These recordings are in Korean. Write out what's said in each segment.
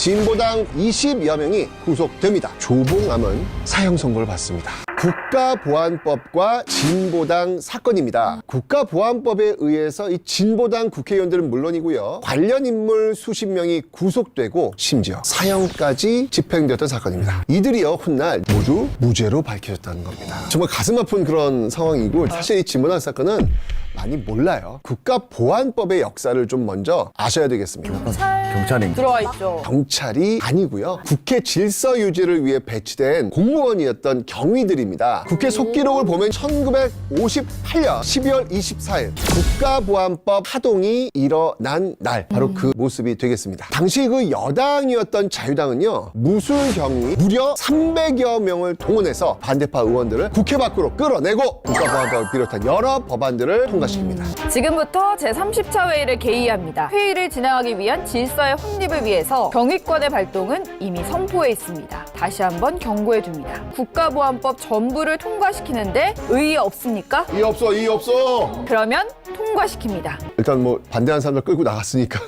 진보당 20여 명이 구속됩니다. 조봉암은 사형 선고를 받습니다. 국가보안법과 진보당 사건입니다. 국가보안법에 의해서 이 진보당 국회의원들은 물론이고요. 관련 인물 수십 명이 구속되고 심지어 사형까지 집행되었던 사건입니다. 이들이요 훗날 모두 무죄로 밝혀졌다는 겁니다. 정말 가슴 아픈 그런 상황이고 사실 이 진보당 사건은 많이 몰라요. 국가보안법의 역사를 좀 먼저 아셔야 되겠습니다. 경찰이 들어와 있죠. 경찰이 아니고요. 국회 질서 유지를 위해 배치된 공무원이었던 경위들입니다. 국회 속기록을 보면 1958년 12월 24일 국가보안법 파동이 일어난 날 바로 그 모습이 되겠습니다. 당시 그 여당이었던 자유당은요. 무술경위 무려 300여 명을 동원해서 반대파 의원들을 국회 밖으로 끌어내고 국가보안법을 비롯한 여러 법안들을 통과시킵니다. 지금부터 제30차 회의를 개의합니다. 회의를 진행하기 위한 질서의 확립을 위해서 경위권의 발동은 이미 선포해 있습니다. 다시 한번 경고해줍니다. 국가보안법 전부를 통과시키는데 의의 없습니까? 이 없어. 그러면 통과시킵니다. 일단 뭐 반대하는 사람들 끌고 나갔으니까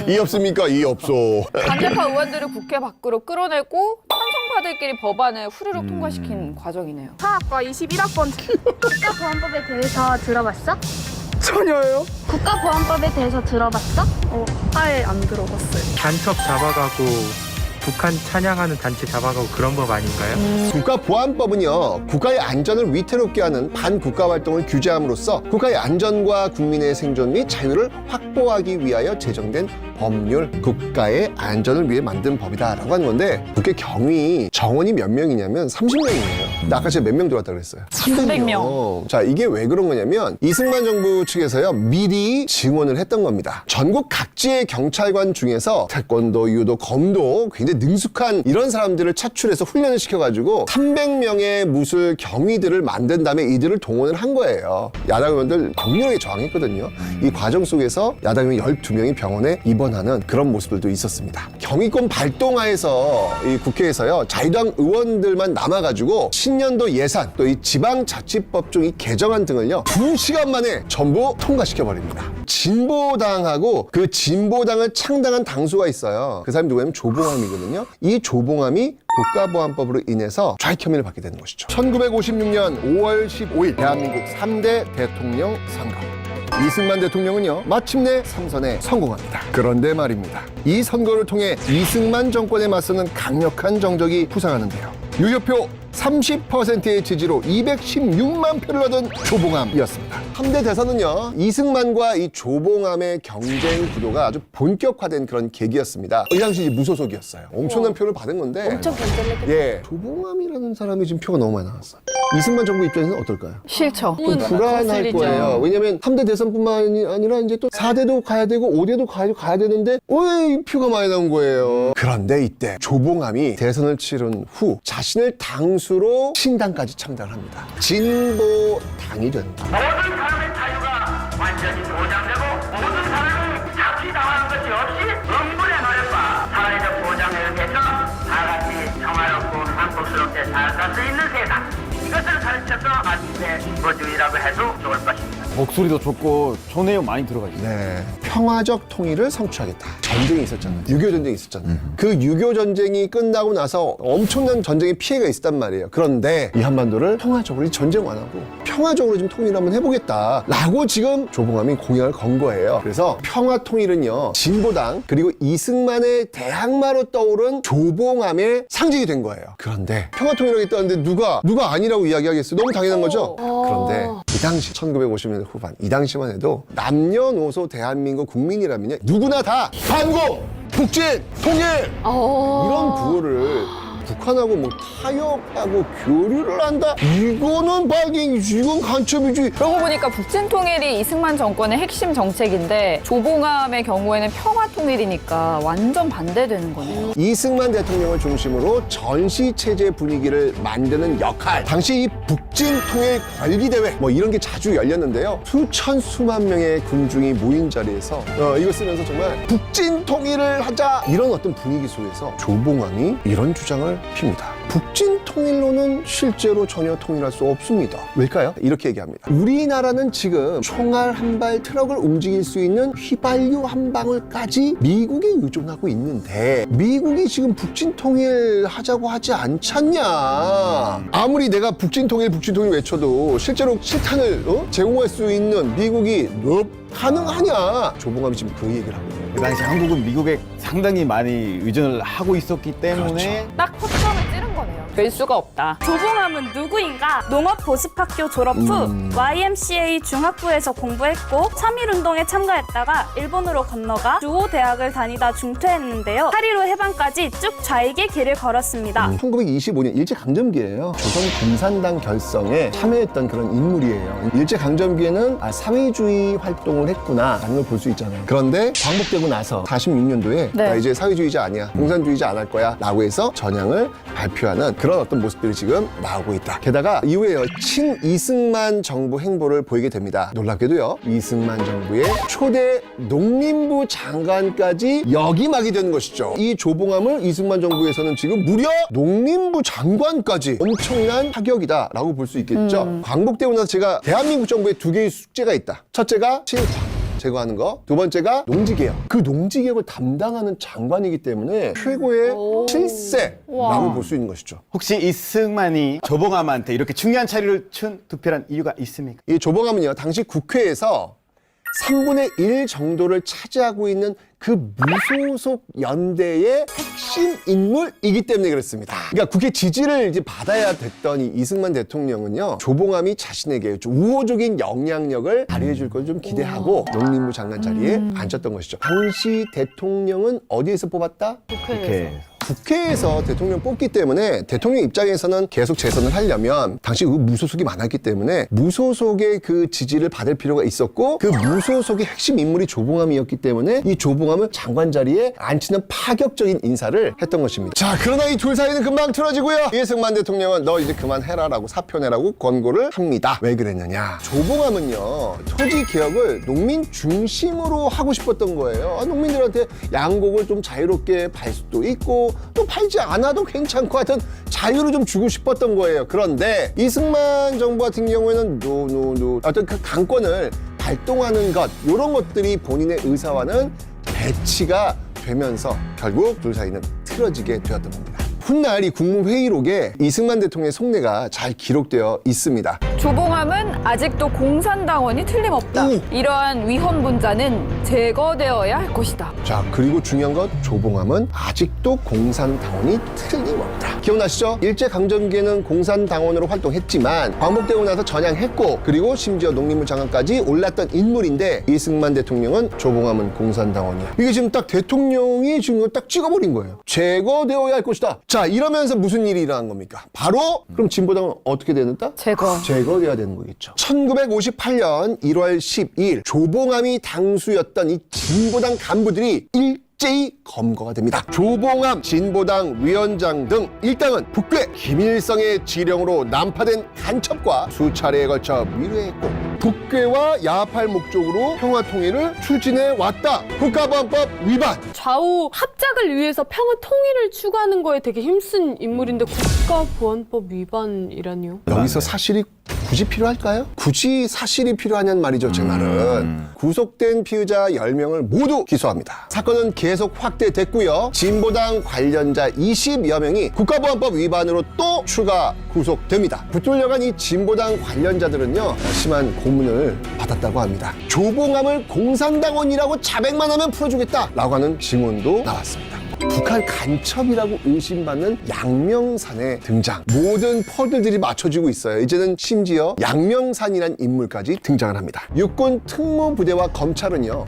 이 없습니까? 이 없어. 반대파 의원들을 국회 밖으로 끌어내고 찬성파들끼리 법안을 후루룩 통과시킨 과정이네요. 사학과 21학번 국가보안법에 대해서 들어봤어? 전혀요? 국가보안법에 대해서 들어봤어? 아예 안 들어봤어요. 간첩 잡아가고 북한 찬양하는 단체 잡아가고 그런 법 아닌가요? 국가보안법은요, 국가의 안전을 위태롭게 하는 반국가 활동을 규제함으로써 국가의 안전과 국민의 생존 및 자유를 확보하기 위하여 제정된 법률, 국가의 안전을 위해 만든 법이다라고 하는 건데 국회 경위 정원이 몇 명이냐면 30명이에요. 근데 아까 제가 몇 명 들어왔다고 그랬어요? 300명. 자, 이게 왜 그런 거냐면 이승만 정부 측에서요, 미리 증언을 했던 겁니다. 전국 각지의 경찰관 중에서 태권도, 유도, 검도 굉장히 능숙한 이런 사람들을 차출해서 훈련을 시켜가지고 300명의 무술 경위들을 만든 다음에 이들을 동원을 한 거예요. 야당 의원들 격렬하게 저항했거든요. 이 과정 속에서 야당 의원 12명이 병원에 입원하는 그런 모습들도 있었습니다. 경위권 발동하에서 이 국회에서요, 자유당 의원들만 남아가지고 신년도 예산 또 이 지방자치법 중 이 개정안 등을요 2시간 만에 전부 통과시켜버립니다. 진보당하고 그 진보당을 창당한 당수가 있어요. 그 사람이 누구냐면 조봉암이거든요. 이 조봉암이 국가보안법으로 인해서 좌익 혐의를 받게 되는 것이죠. 1956년 5월 15일 대한민국 3대 대통령 선거. 이승만 대통령은요 마침내 3선에 성공합니다. 그런데 말입니다. 이 선거를 통해 이승만 정권에 맞서는 강력한 정적이 부상하는데요. 유효표 30%의 지지로 216만 표를 얻은 조봉암이었습니다. 3대 대선은요 이승만과 이 조봉암의 경쟁 구도가 아주 본격화된 그런 계기였습니다. 이 당시 무소속이었어요. 엄청난 표를 받은 건데 엄청 견제했겠다. 예, 조봉암이라는 사람이 지금 표가 너무 많이 나왔어요. 이승만 정부 입장에서는 어떨까요? 싫죠. 좀 불안할 거예요. 왜냐면 3대 대선뿐만 아니라 이제 또 4대도 가야 되고 5대도 가야 되는데 왜 이 표가 많이 나온 거예요? 그런데 이때 조봉암이 대선을 치른 후 자신을 당수로 신당까지 창당을 합니다. 진보당이 된다. 모든 사람의 자유가 완전히 보장되고 모든 사람이 착취당하는 것이 없이 응분의 노력과 사회적 보장에 의해서 다 같이 평화롭고 행복스럽게 살아갈 수 있는 세상, 이것을 가르쳐서 아침의 진보주의라고 해도 좋을 것입니다. 목소리도 좋고 좋네요. 많이 들어가 있어요. 네, 평화적 통일을 성취하겠다. 전쟁이 있었잖아요. 6.25 전쟁이 있었잖아요. 그 6.25 전쟁이 끝나고 나서 엄청난 전쟁의 피해가 있었단 말이에요. 그런데 이 한반도를 평화적으로 전쟁 완화하고 평화적으로 좀 통일을 한번 해보겠다라고 지금 조봉암이 공약을 건 거예요. 그래서 평화 통일은요 진보당 그리고 이승만의 대항마로 떠오른 조봉암의 상징이 된 거예요. 그런데 평화 통일을 하겠다는데 누가 아니라고 이야기하겠어요? 너무 당연한 거죠? 그런데 이 당시 1950년대 후반 이 당시만 해도 남녀노소 대한민국 국민이라면요 누구나 다 반공, 북진, 통일 이런 구호를 북한하고 뭐 타협하고 교류를 한다? 이거는 발갱이지, 이건 간첩이지. 그러고 보니까 북진 통일이 이승만 정권의 핵심 정책인데 조봉암의 경우에는 평화 통일이니까 완전 반대되는 거네요. 이승만 대통령을 중심으로 전시체제 분위기를 만드는 역할. 당시 이 북진 통일 관리대회 뭐 이런 게 자주 열렸는데요. 수만 명의 군중이 모인 자리에서 이거 쓰면서 정말 북진 통일을 하자 이런 어떤 분위기 속에서 조봉암이 이런 주장을 핍니다. 북진 통일로는 실제로 전혀 통일할 수 없습니다. 왜일까요? 이렇게 얘기합니다. 우리나라는 지금 총알 한 발, 트럭을 움직일 수 있는 휘발유 한 방울까지 미국에 의존하고 있는데 미국이 지금 북진 통일하자고 하지 않잖냐. 아무리 내가 북진 통일 외쳐도 실제로 실탄을 제공할 수 있는 미국이 가능하냐. 조봉암이 지금 그 얘기를 하고 있어요. 그 당시 한국은 미국에 상당히 많이 의존을 하고 있었기 때문에 딱 포점을 찌른 거네요. 될 수가 없다. 조봉암은 누구인가? 농업보습학교 졸업 후 YMCA 중학부에서 공부했고 3.1운동에 참가했다가 일본으로 건너가 주호 대학을 다니다 중퇴했는데요. 8.15 해방까지 쭉 좌익의 길을 걸었습니다. 1925년 일제강점기예요. 조선 공산당 결성에 참여했던 그런 인물이에요. 일제강점기에는 사회주의 활동을 했구나 라는 걸 볼 수 있잖아요. 그런데 광복되고 나서 46년도에 나 이제 사회주의자 아니야, 공산주의자 안 할 거야 라고 해서 전향을 발표하는 그런 어떤 모습들이 지금 나오고 있다. 게다가 이후에요, 친이승만 정부 행보를 보이게 됩니다. 놀랍게도요, 이승만 정부의 초대 농림부 장관까지 역임하게 되는 것이죠. 이 조봉암을 이승만 정부에서는 지금 무려 농림부 장관까지 엄청난 타격이다라고 볼 수 있겠죠. 광복되고 나서 제가 대한민국 정부에 두 개의 숙제가 있다. 첫째가 친광 제거하는 거, 두 번째가 농지개혁. 그 농지개혁을 담당하는 장관이기 때문에 최고의 실세라고 볼 수 있는 것이죠. 혹시 이승만이 조봉암한테 이렇게 중요한 차례를 춘 특별한 이유가 있습니까? 이 조봉암은요, 당시 국회에서 3분의 1 정도를 차지하고 있는 그 무소속 연대의 핵심 인물이기 때문에 그렇습니다. 그러니까 국회 지지를 이제 받아야 됐던 이 이승만 대통령은요, 조봉암이 자신에게 좀 우호적인 영향력을 발휘해 줄 걸 좀 기대하고 농림부 장관 자리에 앉혔던 것이죠. 당시 대통령은 어디에서 뽑았다? 국회에서 대통령 뽑기 때문에 대통령 입장에서는 계속 재선을 하려면 당시 그 무소속이 많았기 때문에 무소속의 그 지지를 받을 필요가 있었고, 그 무소속의 핵심 인물이 조봉암이었기 때문에 이 조봉암을 장관 자리에 앉히는 파격적인 인사를 했던 것입니다. 자, 그러나 이 둘 사이는 금방 틀어지고요. 이승만 대통령은 너 이제 그만해라라고 사표내라고 권고를 합니다. 왜 그랬느냐? 조봉암은요, 토지 개혁을 농민 중심으로 하고 싶었던 거예요. 농민들한테 양곡을 좀 자유롭게 팔 수도 있고 또 팔지 않아도 괜찮고 하여튼 자유를 좀 주고 싶었던 거예요. 그런데 이승만 정부 같은 경우에는 어떤 그 강권을 발동하는 것, 이런 것들이 본인의 의사와는 배치가 되면서 결국 둘 사이는 틀어지게 되었던 겁니다. 훗날 이 국무회의록에 이승만 대통령의 속내가 잘 기록되어 있습니다. 조봉암은 아직도 공산당원이 틀림없다. 이러한 위헌 분자는 제거되어야 할 것이다. 자, 그리고 중요한 건 조봉암은 아직도 공산당원이 틀림없다. 기억나시죠? 일제강점기에는 공산당원으로 활동했지만 광복되고 나서 전향했고, 그리고 심지어 농림부 장관까지 올랐던 인물인데 이승만 대통령은 조봉암은 공산당원이야. 이게 지금 딱 대통령이 지금 딱 찍어버린 거예요. 제거되어야 할 것이다. 자, 이러면서 무슨 일이 일어난 겁니까? 바로 그럼 진보당은 어떻게 되는다? 제거돼야 되는 거겠죠. 1958년 1월 12일 조봉암이 당수였던 이 진보당 간부들이 일제히 검거가 됩니다. 조봉암 진보당 위원장 등 일당은 북괴, 김일성의 지령으로 난파된 간첩과 수차례에 걸쳐 위로했고, 북괴와 야합할 목적으로 평화통일을 추진해 왔다. 국가보안법 위반. 좌우 합작을 위해서 평화 통일을 추구하는 거에 되게 힘쓴 인물인데 국가보안법 위반이라니요? 여기서 사실이 굳이 필요할까요? 굳이 사실이 필요하냐는 말이죠, 제 말은. 구속된 피의자 10명을 모두 기소합니다. 사건은 계속 확대됐고요. 진보당 관련자 20여 명이 국가보안법 위반으로 또 추가 구속됩니다. 붙들려간 이 진보당 관련자들은요, 심한 고문을 받았다고 합니다. 조봉암을 공산당원이라고 자백만 하면 풀어주겠다라고 하는 증언도 나왔습니다. 북한 간첩이라고 의심받는 양명산의 등장. 모든 퍼즐들이 맞춰지고 있어요. 이제는 심지어 양명산이란 인물까지 등장을 합니다. 육군 특무부대와 검찰은요,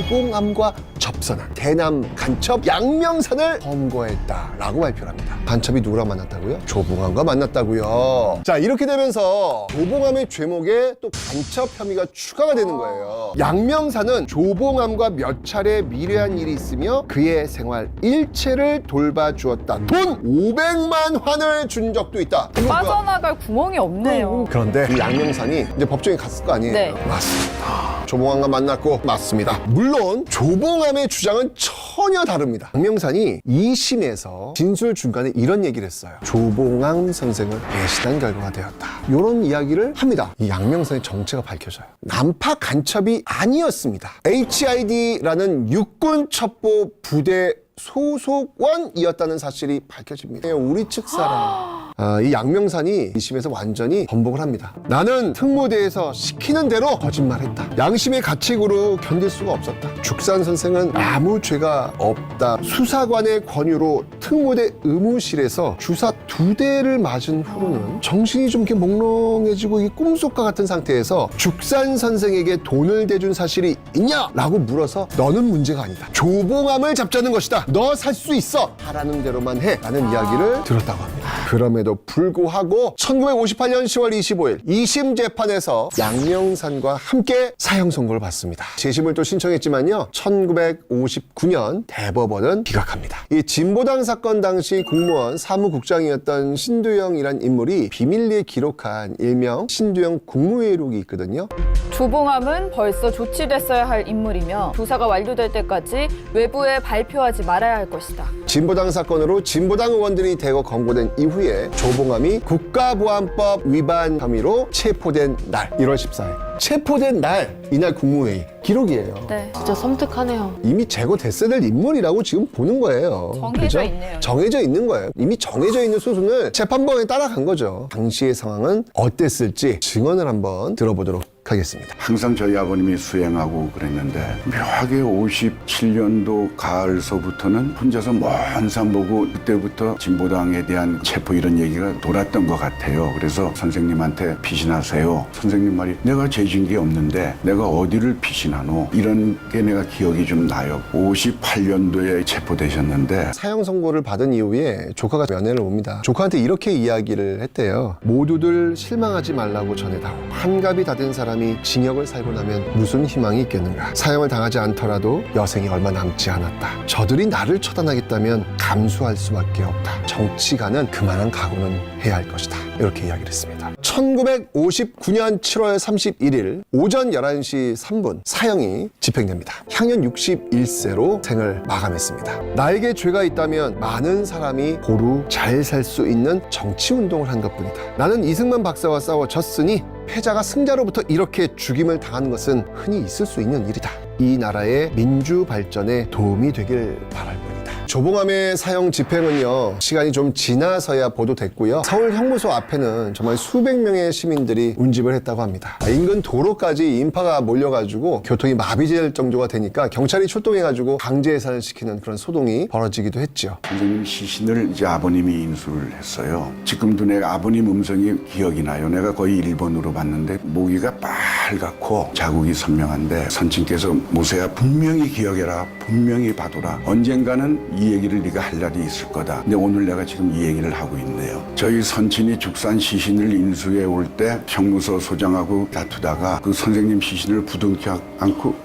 조봉암과 접선한 대남 간첩 양명산을 검거했다라고 발표를 합니다. 간첩이 누구랑 만났다고요? 조봉암과 만났다고요. 자, 이렇게 되면서 조봉암의 죄목에 또 간첩 혐의가 추가가 되는 거예요. 양명산은 조봉암과 몇 차례 미래한 일이 있으며 그의 생활 일체를 돌봐주었다. 돈 500만 환을 준 적도 있다. 빠져나갈 구멍이 없네요. 그런데 이 양명산이 이제 법정에 갔을 거 아니에요? 네. 맞습니다. 조봉암과 만났고 맞습니다. 물론 조봉암의 주장은 전혀 다릅니다. 양명산이 2심에서 진술 중간에 이런 얘기를 했어요. 조봉암 선생을 배신한 결과가 되었다. 이런 이야기를 합니다. 이 양명산의 정체가 밝혀져요. 난파 간첩이 아니었습니다. HID라는 육군 첩보 부대 소속원이었다는 사실이 밝혀집니다. 우리 측 사람. 이 양명산이 2심에서 완전히 번복을 합니다. 나는 특무대에서 시키는 대로 거짓말했다. 양심의 가책으로 견딜 수가 없었다. 죽산 선생은 아무 죄가 없다. 수사관의 권유로 특무대 의무실에서 주사 2대를 맞은 후로는 정신이 좀 이렇게 몽롱해지고 이 꿈속과 같은 상태에서 죽산 선생에게 돈을 대준 사실이 있냐? 라고 물어서 너는 문제가 아니다. 조봉암을 잡자는 것이다. 너 살 수 있어. 하라는 대로만 해. 라는 이야기를 들었다고 합니다. 그럼에도 불구하고 1958년 10월 25일 2심 재판에서 양명산과 함께 사형 선고를 받습니다. 재심을 또 신청했지만요. 1959년 대법원은 기각합니다. 이 진보당 사건 당시 국무원 사무국장이었던 신두영이란 인물이 비밀리에 기록한 일명 신두영 국무회의록이 있거든요. 조봉암은 벌써 조치됐어야 할 인물이며 조사가 완료될 때까지 외부에 발표하지 말아야 할 것이다. 진보당 사건으로 진보당 의원들이 대거 검거된 이후에 조봉암이 국가보안법 위반 혐의로 체포된 날 1월 14일 체포된 날 이날 국무회의 기록이에요. 네. 진짜 섬뜩하네요. 이미 제거됐어야 될 인물이라고 지금 보는 거예요. 정해져 그죠? 있네요. 정해져 있는 거예요. 이미 정해져 있는 수순을 재판부에 따라간 거죠. 당시의 상황은 어땠을지 증언을 한번 들어보도록 하겠습니다. 항상 저희 아버님이 수행하고 그랬는데 묘하게 57년도 가을서부터는 혼자서 먼 산 보고 그때부터 진보당에 대한 체포 이런 얘기가 돌았던 것 같아요. 그래서 선생님한테 피신하세요. 선생님 말이 내가 죄진 게 없는데 내가 어디를 피신하노? 이런 게 내가 기억이 좀 나요. 58년도에 체포되셨는데 사형 선고를 받은 이후에 조카가 면회를 옵니다. 조카한테 이렇게 이야기를 했대요. 모두들 실망하지 말라고 전해다오. 한갑이 다 된 사람이 징역을 살고 나면 무슨 희망이 있겠는가. 사형을 당하지 않더라도 여생이 얼마 남지 않았다. 저들이 나를 처단하겠다면 감수할 수밖에 없다. 정치가는 그만한 각오는 해야 할 것이다. 이렇게 이야기를 했습니다. 1959년 7월 31일 오전 11시 3분 사형이 집행됩니다. 향년 61세로 생을 마감했습니다. 나에게 죄가 있다면 많은 사람이 고루 잘 살 수 있는 정치운동을 한 것뿐이다. 나는 이승만 박사와 싸워 졌으니 패자가 승자로부터 이렇게 죽임을 당하는 것은 흔히 있을 수 있는 일이다. 이 나라의 민주 발전에 도움이 되길 바랄 뿐이다. 조봉암의 사형 집행은요, 시간이 좀 지나서야 보도됐고요. 서울 형무소 앞에는 정말 수백 명의 시민들이 운집을 했다고 합니다. 인근 도로까지 인파가 몰려가지고 교통이 마비될 정도가 되니까 경찰이 출동해가지고 강제 해산을 시키는 그런 소동이 벌어지기도 했죠. 선생님 시신을 이제 아버님이 인수를 했어요. 지금도 내가 아버님 음성이 기억이 나요. 내가 거의 1번으로 봤는데 모기가 빨갛고 자국이 선명한데 선친께서 모세야 분명히 기억해라. 분명히 봐둬라. 언젠가는 이 얘기를 네가 할 날이 있을 거다. 근데 오늘 내가 지금 이 얘기를 하고 있네요. 저희 선친이 죽산 시신을 인수해 올 때 형무소 소장하고 다투다가 그 선생님 시신을 부둥켜 안고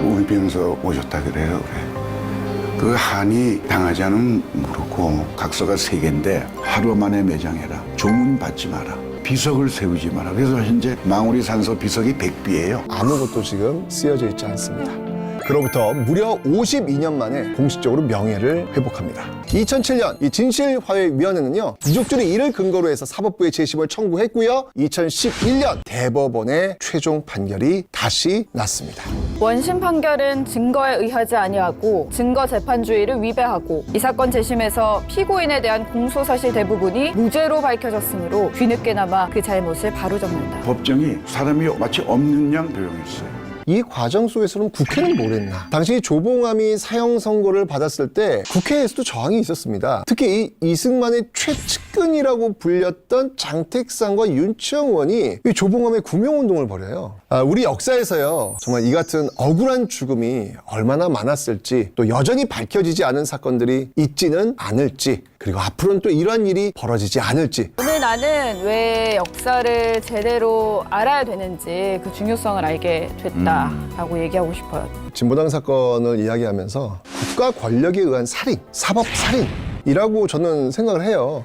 울면서 오셨다 그래요. 그 한이 당하지 않으면 모르고 각서가 3개인데 하루 만에 매장해라. 조문 받지 마라. 비석을 세우지 마라. 그래서 현재 망우리 산소 비석이 100비예요. 아무것도 지금 쓰여져 있지 않습니다. 그로부터 무려 52년 만에 공식적으로 명예를 회복합니다. 2007년 이 진실화해위원회는요, 유족들이 이를 근거로 해서 사법부에 재심을 청구했고요. 2011년 대법원의 최종 판결이 다시 났습니다. 원심 판결은 증거에 의하지 아니하고 증거 재판주의를 위배하고 이 사건 재심에서 피고인에 대한 공소사실 대부분이 무죄로 밝혀졌으므로 뒤늦게나마 그 잘못을 바로잡는다. 법정이 사람이 마치 없는 양 조용했어요. 이 과정 속에서는 국회는 뭘 했나? 당시 조봉암이 사형 선고를 받았을 때 국회에서도 저항이 있었습니다. 특히 이 이승만의 최측근이라고 불렸던 장택상과 윤치영 의원이 이 조봉암의 구명운동을 벌여요. 우리 역사에서요, 정말 이 같은 억울한 죽음이 얼마나 많았을지, 또 여전히 밝혀지지 않은 사건들이 있지는 않을지, 그리고 앞으로는 또 이러한 일이 벌어지지 않을지. 오늘 나는 왜 역사를 제대로 알아야 되는지 그 중요성을 알게 됐다라고 얘기하고 싶어요. 진보당 사건을 이야기하면서 국가 권력에 의한 살인, 사법 살인이라고 저는 생각을 해요.